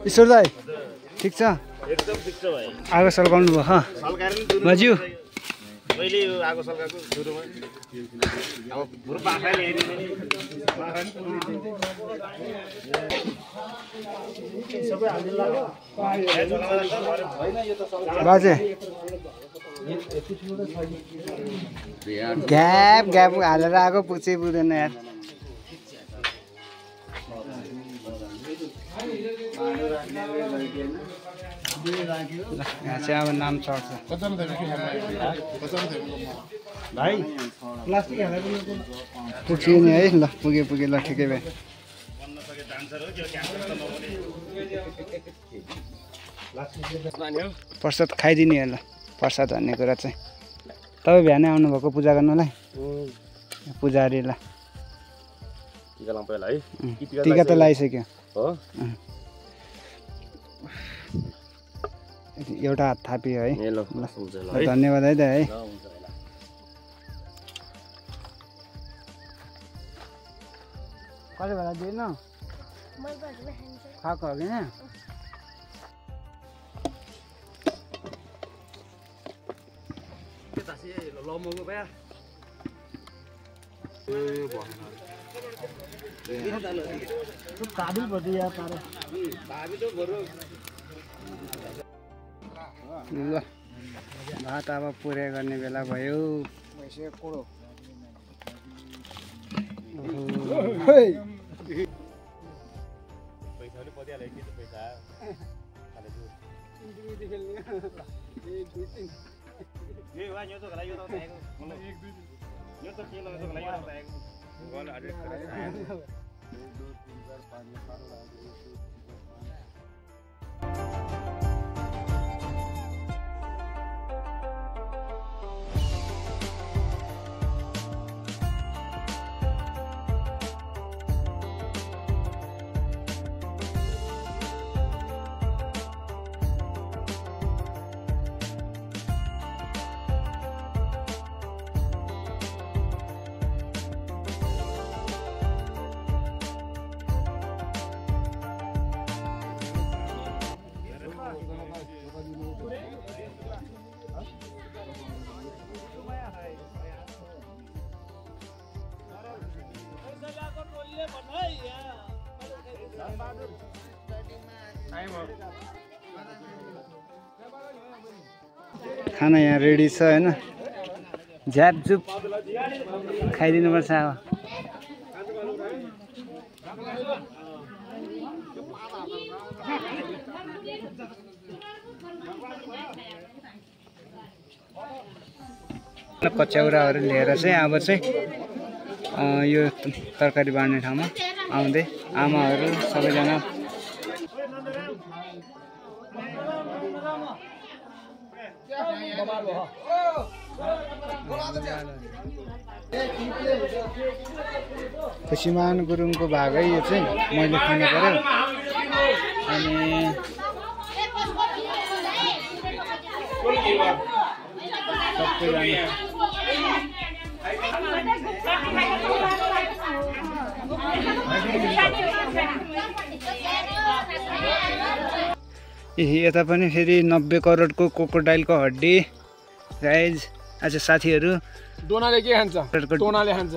ईश्वर दाई ठिक छ एकदम ठिक छ भाइ आगो सल्काउनु भयो बाज्यू मैले आगो सल्काएको सुरुमा अब पुरो बाख्राले हेरिदिने बाजे ग्याप ग्याप हालेर आगो पुग्छै पुग्दैन यार यहाँ चाहिँ अब नाम चढ्छ भाइ प्लास्टिक पुग्यो नि है ल पुगे ल ठिकै भयो प्रसाद खाइदिने हो ल प्रसाद भन्ने कुरा चाहिँ तपाईँ बिहानै आउनुभएको पूजा गर्नुलाई पुजारीलाई टिका त लगाइसक्यो एउटा हात थापियो है धन्यवाद है त है कसो बेला दिएन खाएको हो कि ल भात अब पुरै गर्ने बेला भयो खाना यहाँ रेडी छ हैन झ्यापझुप खाइदिनु पर्छ अब कचौराहरू लिएर चाहिँ अब चाहिँ यो तरकारी बाँड्ने ठाउँमा आउँदै आमाहरू सबैजना खुसीमान गुरुङको भाग है यो चाहिँ मैले खानु पर्यो अनि यता पनि फेरि 90 करोडको क्रोकोडाइलको हड्डी गाइज आज साथीहरू टोनाले के खान्छ टोनाले खान्छ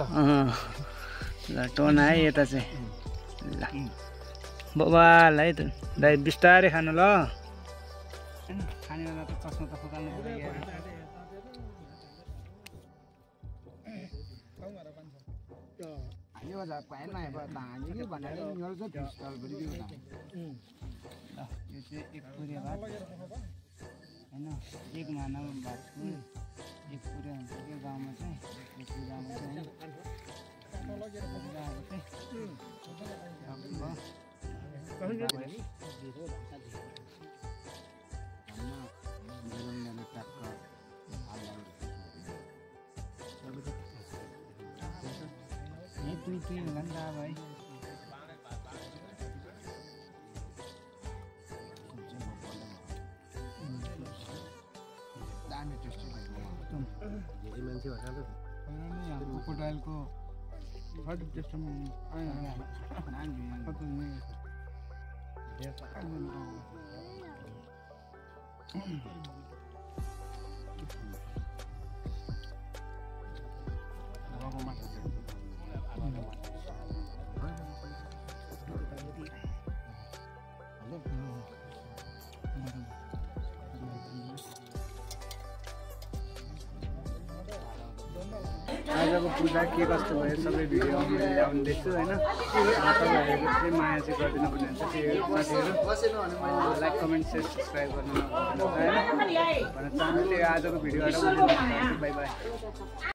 ल टोना है यता चाहिँ ल बबाल है त दाइ बिस्तारै खानु ल खाने बेला त चस्मा त फुकाल्नु पर्यो यो जा पाएन अब हामी के भनेर यो चाहिँ पिस्टल पनि दियो ल यो चाहिँ एक पुरे भात हैन एक माना भात एक पुरे हुन्छ यो गाउँमा चाहिँ एक गाउँमा चाहिँ तुई होला नि त भाइ दामी टेस्टी क्रोकोडाइलको आजको पूजा के कस्तो भयो सबै भिडियो ल्याउँदैछु होइन तपाईँहरूको चाहिँ माया चाहिँ गरिदिनु पर्ने हुन्छ साथीहरू लाइक कमेन्ट सेयर सब्सक्राइब गर्नु नभुल्नु होइन भन्न चाहन्छु। त्यो आजको भिडियोबाट बाई बाई।